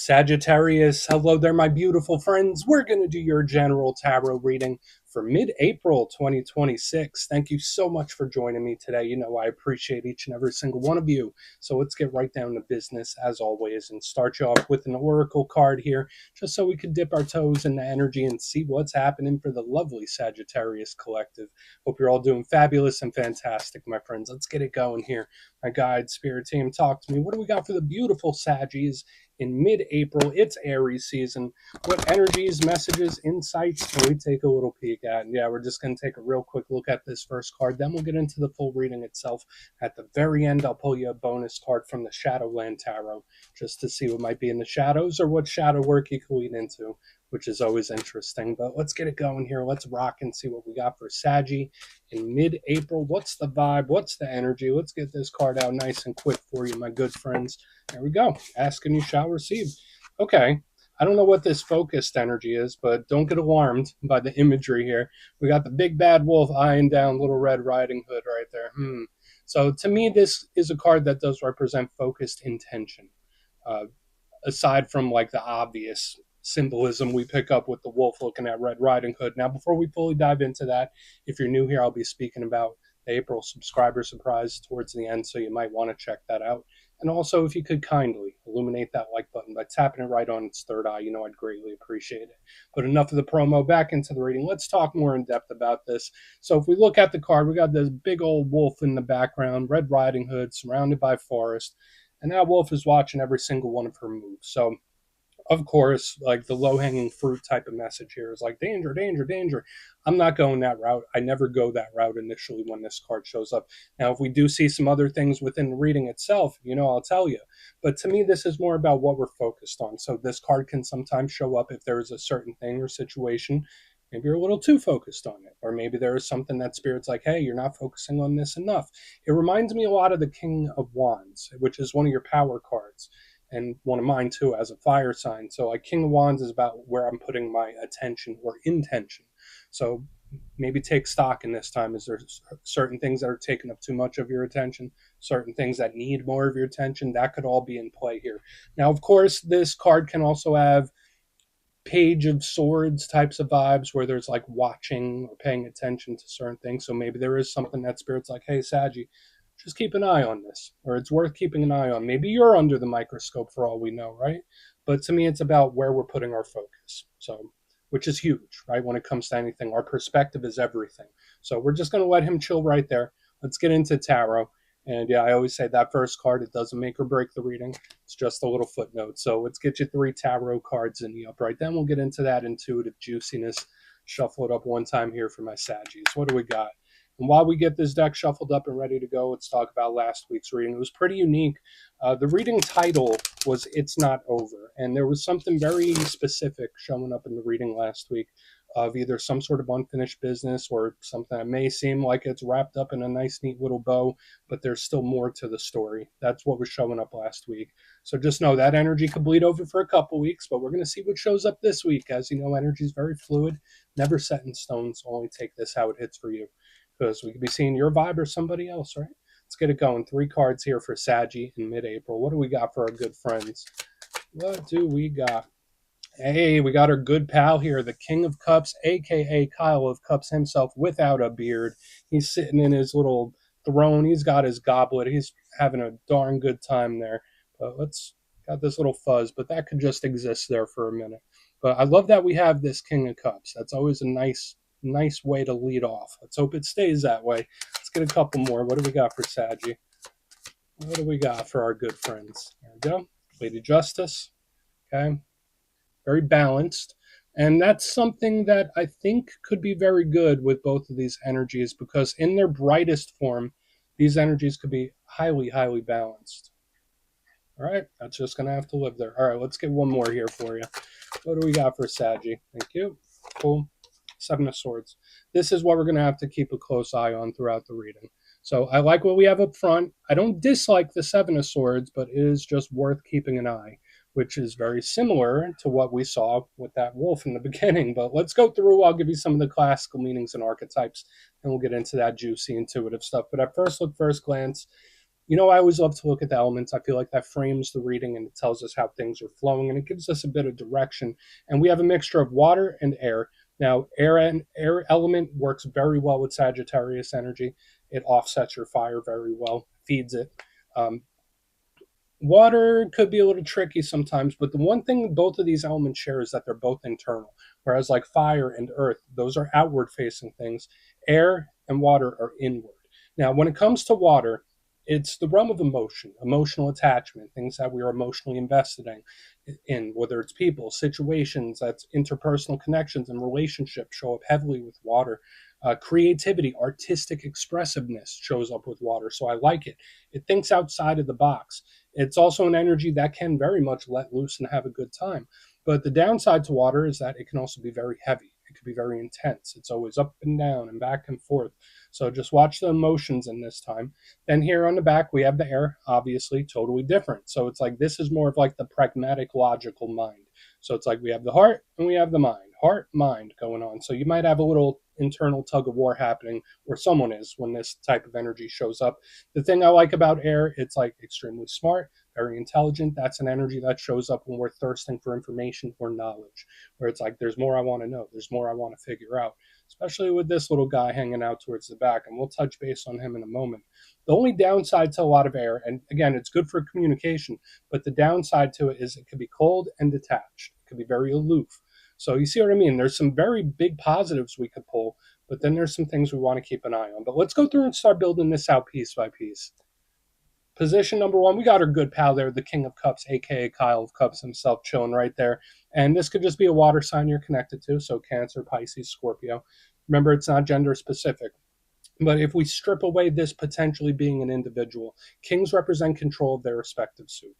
Sagittarius, hello there, my beautiful friends. We're going to do your general tarot reading for mid-April 2026. Thank you so much for joining me today. You know, I appreciate each and every single one of you. So let's get right down to business as always and start you off with an oracle card here, just so we can dip our toes in the energy and see what's happening for the lovely Sagittarius collective. Hope you're all doing fabulous and fantastic, my friends. Let's get it going here. My guide, spirit team, talk to me. What do we got for the beautiful Saggies in mid-April? It's Aries season. What energies, messages, insights can we take a little peek at? And yeah, we're just going to take a real quick look at this first card. Then we'll get into the full reading itself. At the very end, I'll pull you a bonus card from the Shadowland Tarot just to see what might be in the shadows or what shadow work you can lean into, which is always interesting. But let's get it going here. Let's rock and see what we got for Saggy in mid-April. What's the vibe? What's the energy? Let's get this card out nice and quick for you, my good friends. There we go. Ask and you shall receive. Okay. I don't know what this focused energy is, but don't get alarmed by the imagery here. We got the big bad wolf eyeing down Little Red Riding Hood right there. So to me, this is a card that does represent focused intention. Aside from like the obvious symbolism we pick up with the wolf looking at Red Riding Hood. Now, before we fully dive into that, if you're new here, I'll be speaking about the April subscriber surprise towards the end, so you might want to check that out. And also, if you could kindly illuminate that like button by tapping it right on its third eye, you know I'd greatly appreciate it. But enough of the promo, back into the reading. Let's talk more in depth about this. So if we look at the card, we got this big old wolf in the background, Red Riding Hood, surrounded by forest. And that wolf is watching every single one of her moves. So, of course, like the low-hanging fruit type of message here is like, danger, danger, danger. I'm not going that route. I never go that route initially when this card shows up. Now, if we do see some other things within the reading itself, you know, I'll tell you. But to me, this is more about what we're focused on. So this card can sometimes show up if there is a certain thing or situation. Maybe you're a little too focused on it. Or maybe there is something that Spirit's like, hey, you're not focusing on this enough. It reminds me a lot of the King of Wands, which is one of your power cards. And one of mine too, as a fire sign. So like King of Wands is about where I'm putting my attention or intention. So maybe take stock in this time. Is there certain things that are taking up too much of your attention? Certain things that need more of your attention? That could all be in play here. Now, of course, this card can also have Page of Swords types of vibes where there's like watching or paying attention to certain things. So maybe there is something that Spirit's like, hey, Saggy, just keep an eye on this, or it's worth keeping an eye on. Maybe you're under the microscope for all we know, right? But to me, it's about where we're putting our focus. So, which is huge, right? When it comes to anything, our perspective is everything. So we're just going to let him chill right there. Let's get into tarot. And yeah, I always say that first card, it doesn't make or break the reading. It's just a little footnote. So let's get you 3 tarot cards in the upright. Then we'll get into that intuitive juiciness. Shuffle it up one time here for my Saggies. What do we got? And while we get this deck shuffled up and ready to go, let's talk about last week's reading. It was pretty unique. The reading title was It's Not Over. And there was something very specific showing up in the reading last week of either some sort of unfinished business or something that may seem like it's wrapped up in a nice, neat little bow, but there's still more to the story. That's what was showing up last week. So just know that energy could bleed over for a couple weeks, but we're going to see what shows up this week. As you know, energy is very fluid, never set in stone, so only take this how it hits for you, because we could be seeing your vibe or somebody else, right? Let's get it going. 3 cards here for Saggy in mid-April. What do we got for our good friends? What do we got? Hey, we got our good pal here, the King of Cups, a.k.a. Kyle of Cups himself without a beard. He's sitting in his little throne. He's got his goblet. He's having a darn good time there. But let's got this little fuzz, but that could just exist there for a minute. But I love that we have this King of Cups. That's always a nice way to lead off. Let's hope it stays that way. Let's get a couple more. What do we got for Saggy? What do we got for our good friends? There we go. Lady Justice. Okay. Very balanced. And that's something that I think could be very good with both of these energies, because in their brightest form, these energies could be highly, highly balanced. All right, that's just going to have to live there. All right, let's get one more here for you. What do we got for Saggy? Thank you. Cool. 7 of Swords. This is what we're going to have to keep a close eye on throughout the reading. So I like what we have up front. I don't dislike the 7 of Swords, but it is just worth keeping an eye, which is very similar to what we saw with that wolf in the beginning. But let's go through. I'll give you some of the classical meanings and archetypes, and we'll get into that juicy, intuitive stuff. But at first look, first glance, I always love to look at the elements. I feel like that frames the reading and it tells us how things are flowing and it gives us a bit of direction. And we have a mixture of water and air. Now, air element works very well with Sagittarius energy. It offsets your fire very well, feeds it. Um, Water could be a little tricky sometimes, but the one thing both of these elements share is that they're both internal. Whereas, like fire and earth, those are outward facing things. Air and water are inward. Now, when it comes to water, it's the realm of emotion, emotional attachment, things that we are emotionally invested in, whether it's people, situations, that's interpersonal connections and relationships show up heavily with water. Creativity, artistic expressiveness shows up with water. So I like it. It thinks outside of the box. It's also an energy that can very much let loose and have a good time. But the downside to water is that it can also be very heavy. It can be very intense. It's always up and down and back and forth. So just watch the emotions in this time. Then here on the back, we have the air, obviously, totally different. So it's like this is more of like the pragmatic, logical mind. So it's like we have the heart and we have the mind, heart, mind going on. So you might have a little internal tug of war happening, or someone is when this type of energy shows up. The thing I like about air, it's like extremely smart, very intelligent. That's an energy that shows up when we're thirsting for information or knowledge, where it's like, there's more I want to know, there's more I want to figure out, especially with this little guy hanging out towards the back. And we'll touch base on him in a moment. The only downside to a lot of air, and again, it's good for communication, but the downside to it is it can be cold and detached. It can be very aloof. So you see what I mean? There's some very big positives we could pull, but then there's some things we want to keep an eye on. But let's go through and start building this out piece by piece. Position number one, we got our good pal there, the King of Cups, aka Kyle of Cups himself, chilling right there. And this could just be a water sign you're connected to, so Cancer, Pisces, Scorpio. Remember, it's not gender specific. But if we strip away this potentially being an individual, kings represent control of their respective suit.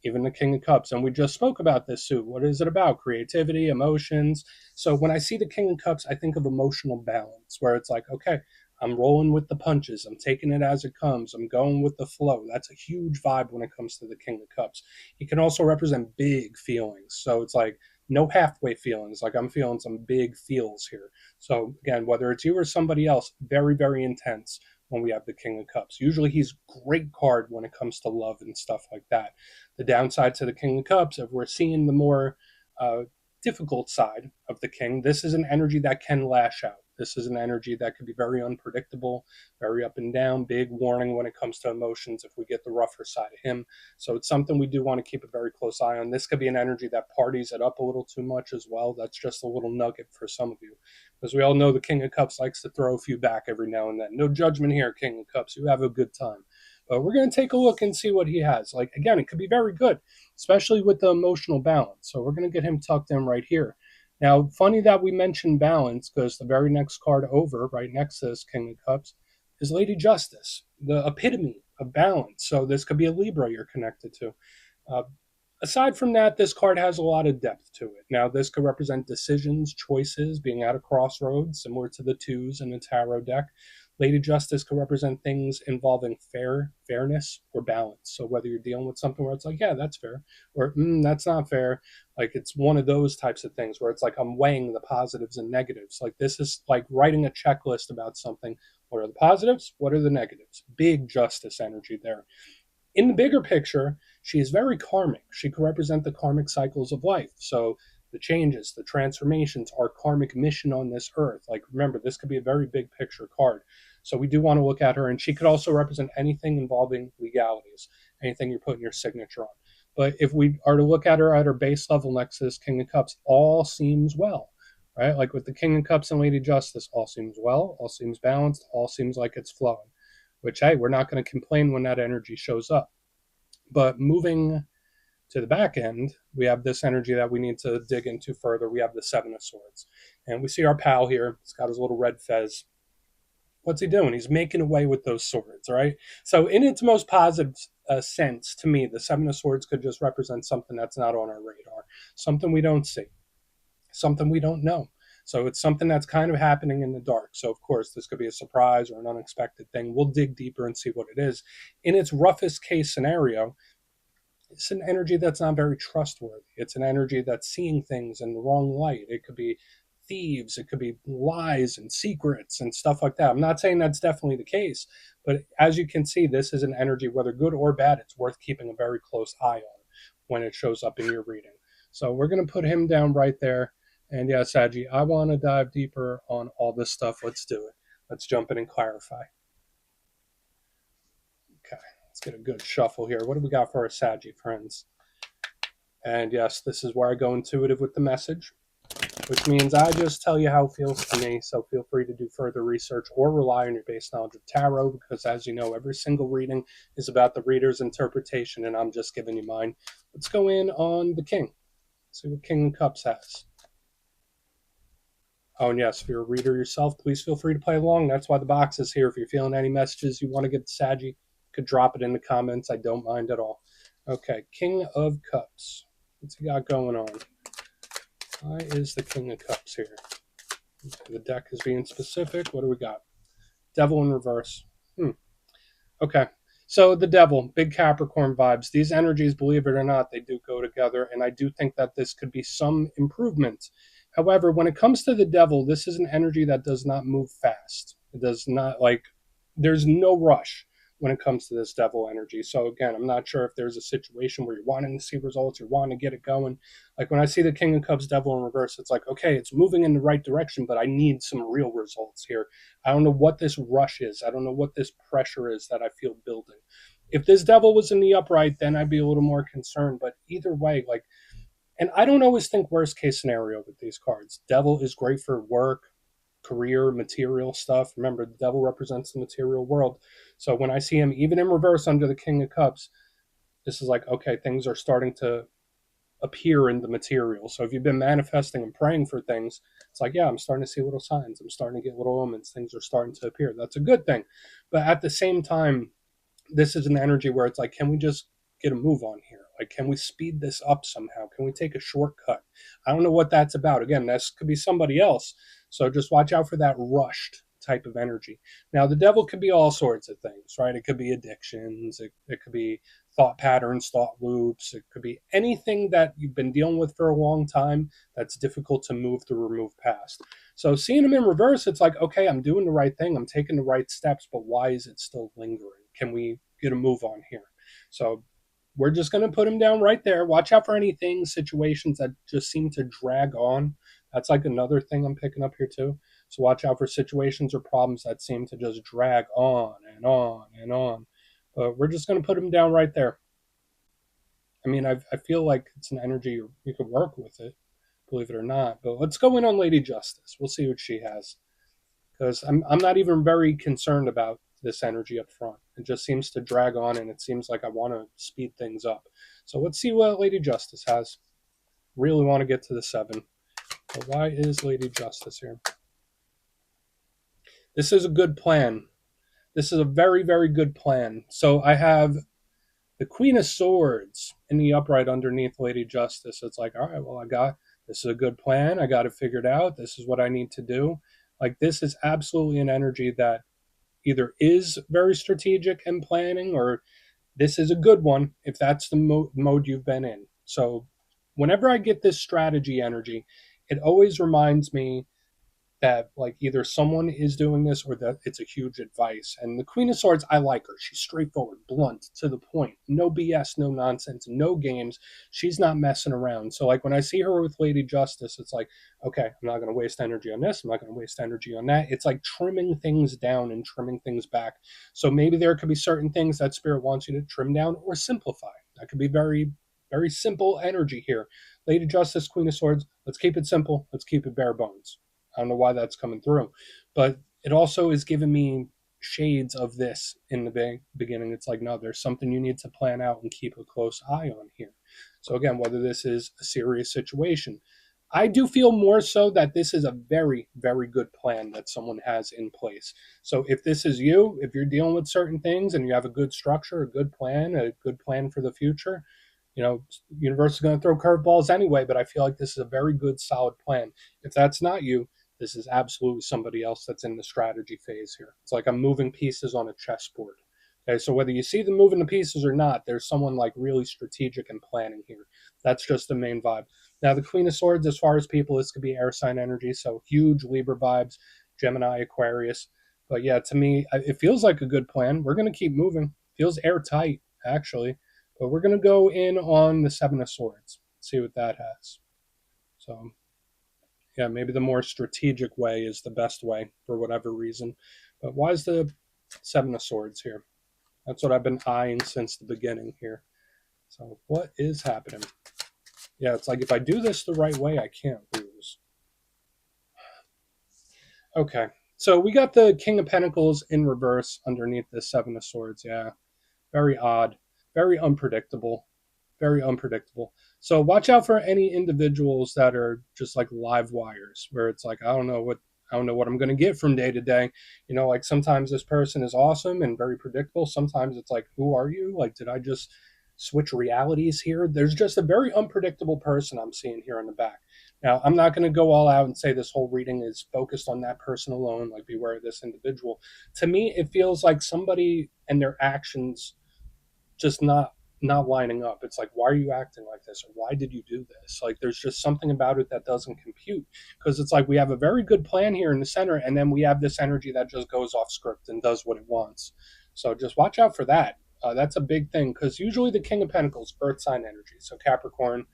Even the King of Cups. And we just spoke about this suit. What is it about? Creativity, emotions. So when I see the King of Cups, I think of emotional balance, where it's like, okay, I'm rolling with the punches. I'm taking it as it comes. I'm going with the flow. That's a huge vibe when it comes to the King of Cups. He can also represent big feelings. So it's like no halfway feelings. Like I'm feeling some big feels here. So again, whether it's you or somebody else, very, very intense when we have the King of Cups. Usually he's a great card when it comes to love and stuff like that. The downside to the King of Cups, if we're seeing the more uh, difficult side of the King, this is an energy that can lash out. This is an energy that could be very unpredictable, very up and down, big warning when it comes to emotions if we get the rougher side of him. So it's something we do want to keep a very close eye on. This could be an energy that parties it up a little too much as well. That's just a little nugget for some of you. Because we all know the King of Cups likes to throw a few back every now and then. No judgment here, King of Cups. You have a good time. But we're going to take a look and see what he has. Like, again, it could be very good, especially with the emotional balance. So we're going to get him tucked in right here. Now, funny that we mentioned balance because the very next card over, right next to this King of Cups, is Lady Justice, the epitome of balance. So this could be a Libra you're connected to. Uh, Aside from that, this card has a lot of depth to it. Now, this could represent decisions, choices, being at a crossroads, similar to the twos in the tarot deck. Lady Justice could represent things involving fairness, or balance. So whether you're dealing with something where it's like, yeah, that's fair, or that's not fair, like it's one of those types of things where it's like I'm weighing the positives and negatives. Like this is like writing a checklist about something. What are the positives? What are the negatives? Big justice energy there. In the bigger picture, she is very karmic. She could represent the karmic cycles of life. So the changes, the transformations, our karmic mission on this earth. Like, remember, this could be a very big picture card. So we do want to look at her, and she could also represent anything involving legalities, anything you're putting your signature on. But if we are to look at her at her base level next to this King of Cups, all seems well, right? Like with the King of Cups and Lady Justice, all seems well, all seems balanced, all seems like it's flowing. Which, hey, we're not going to complain when that energy shows up. But moving to the back end, we have this energy that we need to dig into further. We have the Seven of Swords. And we see our pal here. He's got his little red fez. What's he doing? He's making away with those swords, right? So, in its most positive sense, to me, the Seven of Swords could just represent something that's not on our radar, something we don't see, something we don't know. So it's something that's kind of happening in the dark. So, of course, this could be a surprise or an unexpected thing. We'll dig deeper and see what it is. In its roughest case scenario, it's an energy that's not very trustworthy. It's an energy that's seeing things in the wrong light. It could be thieves, it could be lies and secrets and stuff like that. I'm not saying that's definitely the case, but as you can see, this is an energy, whether good or bad, it's worth keeping a very close eye on when it shows up in your reading. So we're going to put him down right there. And yeah, Saji, I want to dive deeper on all this stuff. Let's do it. Let's jump in and clarify. Okay, let's get a good shuffle here. What do we got for our Saji friends? And yes, this is where I go intuitive with the message, which means I just tell you how it feels to me. So feel free to do further research or rely on your base knowledge of tarot, because as you know, every single reading is about the reader's interpretation, and I'm just giving you mine. Let's go in on the King. See what King of Cups has. Oh, and yes, if you're a reader yourself, please feel free to play along. That's why the box is here. If you're feeling any messages you want to get to Saji, you could drop it in the comments. I don't mind at all. Okay, King of Cups. What's he got going on? Why is the King of Cups here? Okay, the deck is being specific. What do we got? Devil in reverse. Okay. So the Devil, big Capricorn vibes. These energies, believe it or not, they do go together. And I do think that this could be some improvement. However, when it comes to the Devil, this is an energy that does not move fast. It does not, like, there's no rush when it comes to this Devil energy. So again, I'm not sure if there's a situation where you're wanting to see results, you're wanting to get it going. Like when I see the King of Cups Devil in reverse, it's like, okay, it's moving in the right direction, but I need some real results here. I don't know what this rush is. I don't know what this pressure is that I feel building. If this Devil was in the upright, then I'd be a little more concerned. But either way, like, and I don't always think worst case scenario with these cards. Devil is great for work, career, material stuff. Remember, the Devil represents the material world. So when I see him even in reverse under the King of Cups, this is like, okay, things are starting to appear in the material. So if you've been manifesting and praying for things, it's like, yeah, I'm starting to see little signs. I'm starting to get little omens. Things are starting to appear. That's a good thing. But at the same time, this is an energy where it's like, can we just get a move on here? Like, can we speed this up somehow? Can we take a shortcut? I don't know what that's about. Again, this could be somebody else. So just watch out for that rushed type of energy. Now, the Devil could be all sorts of things, right? It could be addictions. It could be thought patterns, thought loops. It could be anything that you've been dealing with for a long time that's difficult to move through or move past. So seeing him in reverse, it's like, okay, I'm doing the right thing. I'm taking the right steps, but why is it still lingering? Can we get a move on here? So we're just going to put him down right there. Watch out for anything, situations that just seem to drag on. That's like another thing I'm picking up here too. So watch out for situations or problems that seem to just drag on and on and on. But we're just going to put him down right there. I mean, I feel like it's an energy you could work with it, believe it or not. But let's go in on Lady Justice. We'll see what she has. Because I'm not even very concerned about this energy up front. It just seems to drag on, and it seems like I want to speed things up. So let's see what Lady Justice has. Really want to get to the 7. But why is Lady Justice here? This is a good plan. This is a very, very good plan. So I have the Queen of Swords in the upright underneath Lady Justice. It's like, all right, well, this is a good plan. I got it figured out. This is what I need to do. Like, this is absolutely an energy that either is very strategic and planning, or this is a good one if that's the mode you've been in. So whenever I get this strategy energy, it always reminds me that like either someone is doing this or that it's a huge advice. And the Queen of Swords, I like her. She's straightforward, blunt, to the point. No BS, no nonsense, no games. She's not messing around. So like when I see her with Lady Justice, it's like, okay, I'm not going to waste energy on this. I'm not going to waste energy on that. It's like trimming things down and trimming things back. So maybe there could be certain things that Spirit wants you to trim down or simplify. That could be very, very simple energy here. Lady Justice, Queen of Swords, let's keep it simple. Let's keep it bare bones. I don't know why that's coming through, but it also is giving me shades of this in the beginning. It's like, no, there's something you need to plan out and keep a close eye on here. So again, whether this is a serious situation, I do feel more so that this is a very, very good plan that someone has in place. So if this is you, if you're dealing with certain things and you have a good structure, a good plan for the future, you know, universe is going to throw curveballs anyway, but I feel like this is a very good, solid plan. If that's not you, this is absolutely somebody else that's in the strategy phase here. It's like I'm moving pieces on a chessboard. Okay, so whether you see them moving the pieces or not, there's someone like really strategic and planning here. That's just the main vibe. Now, the Queen of Swords, as far as people, this could be air sign energy, so huge Libra vibes, Gemini, Aquarius. But yeah, to me, it feels like a good plan. We're going to keep moving. Feels airtight, actually. But we're going to go in on the Seven of Swords, see what that has. So, yeah, maybe the more strategic way is the best way for whatever reason. But why is the Seven of Swords here? That's what I've been eyeing since the beginning here. So, what is happening? Yeah, it's like if I do this the right way, I can't lose. Okay. So we got the King of Pentacles in reverse underneath the Seven of Swords. Yeah. Very odd. Very unpredictable. Very unpredictable. So watch out for any individuals that are just like live wires, where it's like, I don't know what I'm going to get from day to day. You know, like sometimes this person is awesome and very predictable. Sometimes it's like, who are you? Like, did I just switch realities here? There's just a very unpredictable person I'm seeing here in the back. Now, I'm not going to go all out and say this whole reading is focused on that person alone, like beware of this individual. To me, it feels like somebody and their actions just not lining up. It's like, why are you acting like this, or why did you do this? Like, there's just something about it that doesn't compute, because it's like we have a very good plan here in the center, and then we have this energy that just goes off script and does what it wants. So just watch out for that. That's a big thing, because usually the King of Pentacles, earth sign energy, so Capricorn,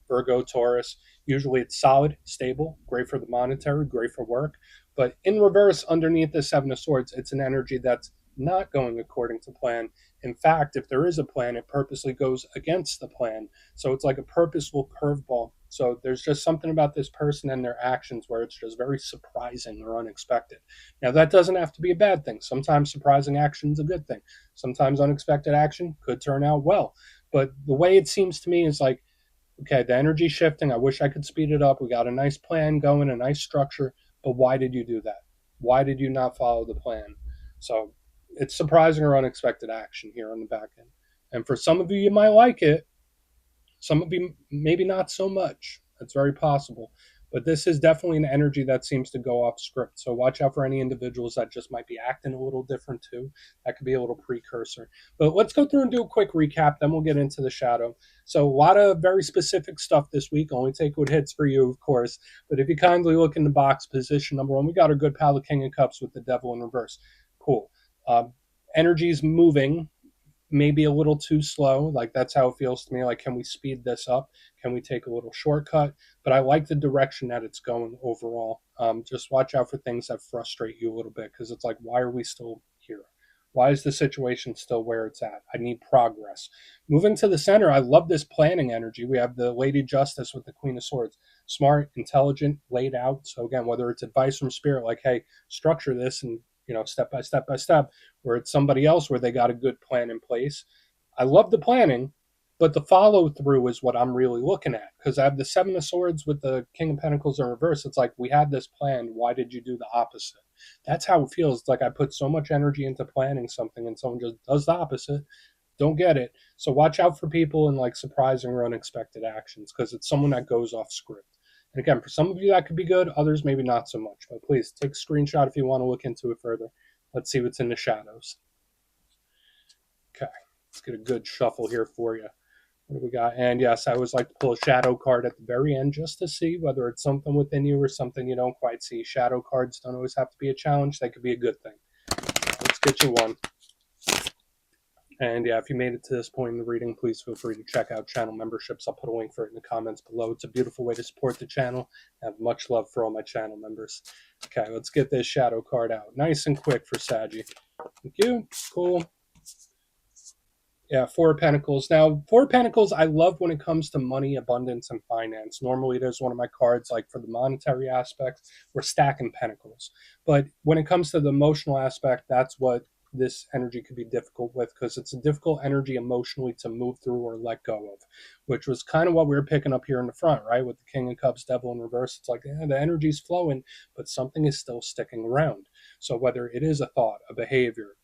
Virgo, Taurus. Usually it's solid, stable, great for the monetary, great for work. But in reverse, underneath the Seven of Swords, it's an energy that's not going according to plan. In fact, if there is a plan, it purposely goes against the plan. So it's like a purposeful curveball. So there's just something about this person and their actions where it's just very surprising or unexpected. Now, that doesn't have to be a bad thing. Sometimes surprising action is a good thing. Sometimes unexpected action could turn out well. But the way it seems to me is like, okay, the energy shifting. I wish I could speed it up. We got a nice plan going, a nice structure. But why did you do that? Why did you not follow the plan? So it's surprising or unexpected action here on the back end. And for some of you, you might like it. Some of you, maybe not so much. That's very possible. But this is definitely an energy that seems to go off script. So watch out for any individuals that just might be acting a little different too. That could be a little precursor. But let's go through and do a quick recap. Then we'll get into the shadow. So a lot of very specific stuff this week. Only take what hits for you, of course. But if you kindly look in the box, position number one, we got our good pal, the King of Cups with the Devil in reverse. Cool. Energy's moving, maybe a little too slow. Like, that's how it feels to me. Like, can we speed this up? Can we take a little shortcut? But I like the direction that it's going overall. Just watch out for things that frustrate you a little bit, because it's like, why are we still here? Why is the situation still where it's at? I need progress. Moving to the center, I love this planning energy. We have the Lady Justice with the Queen of Swords. Smart, intelligent, laid out. So again, whether it's advice from spirit, like, hey, structure this and, step by step by step, where it's somebody else where they got a good plan in place. I love the planning, but the follow through is what I'm really looking at, because I have the Seven of Swords with the King of Pentacles in reverse. It's like, we had this plan. Why did you do the opposite? That's how it feels. It's like I put so much energy into planning something and someone just does the opposite. Don't get it. So watch out for people in like surprising or unexpected actions, because it's someone that goes off script. And again, for some of you that could be good, others maybe not so much. But please take a screenshot if you want to look into it further. Let's see what's in the shadows. Okay, let's get a good shuffle here for you. What do we got? And yes, I always like to pull a shadow card at the very end just to see whether it's something within you or something you don't quite see. Shadow cards don't always have to be a challenge. They could be a good thing. Let's get you one. And yeah, if you made it to this point in the reading, please feel free to check out channel memberships. I'll put a link for it in the comments below. It's a beautiful way to support the channel. I have much love for all my channel members. Okay, let's get this shadow card out. Nice and quick for Saggy. Thank you. Cool. Yeah, Four of Pentacles. Now, Four of Pentacles, I love when it comes to money, abundance, and finance. Normally, there's one of my cards, like for the monetary aspect, we're stacking pentacles. But when it comes to the emotional aspect, that's what this energy could be difficult with, because it's a difficult energy emotionally to move through or let go of, which was kind of what we were picking up here in the front, right? With the King of Cups, Devil in reverse. It's like, the energy's flowing, but something is still sticking around. So whether it is a thought, a behavior,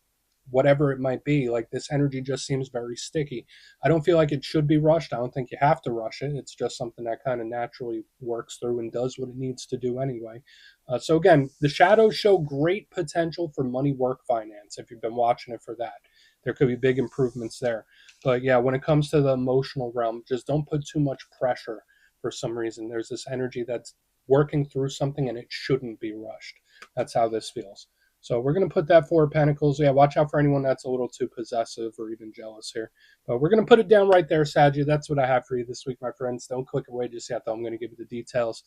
whatever it might be, like, this energy just seems very sticky. I don't feel like it should be rushed. I don't think you have to rush it. It's just something that kind of naturally works through and does what it needs to do anyway. So again, the shadows show great potential for money, work, finance. If you've been watching it for that, there could be big improvements there. But yeah, when it comes to the emotional realm, just don't put too much pressure for some reason. There's this energy that's working through something and it shouldn't be rushed. That's how this feels. So we're going to put that Four of Pentacles. Yeah, watch out for anyone that's a little too possessive or even jealous here. But we're going to put it down right there, Saggy. That's what I have for you this week, my friends. Don't click away just yet, though. I'm going to give you the details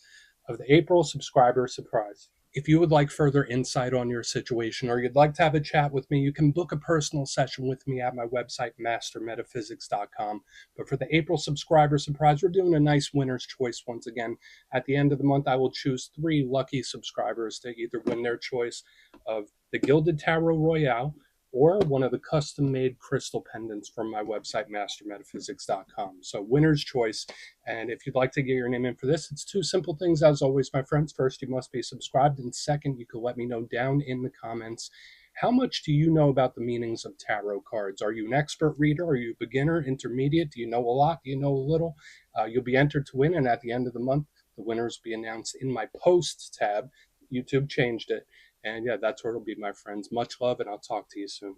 of the April subscriber surprise. If you would like further insight on your situation or you'd like to have a chat with me, you can book a personal session with me at my website, mastermetaphysics.com. But for the April subscriber surprise, we're doing a nice winner's choice once again. At the end of the month, I will choose 3 lucky subscribers to either win their choice of the Gilded Tarot Royale or one of the custom-made crystal pendants from my website, mastermetaphysics.com. So winner's choice. And if you'd like to get your name in for this, it's 2 simple things, as always, my friends. First, you must be subscribed. And second, you can let me know down in the comments, how much do you know about the meanings of tarot cards? Are you an expert reader? Are you a beginner, intermediate? Do you know a lot? Do you know a little? You'll be entered to win. And at the end of the month, the winners will be announced in my posts tab. YouTube changed it. And yeah, that's where it'll be, my friends. Much love, and I'll talk to you soon.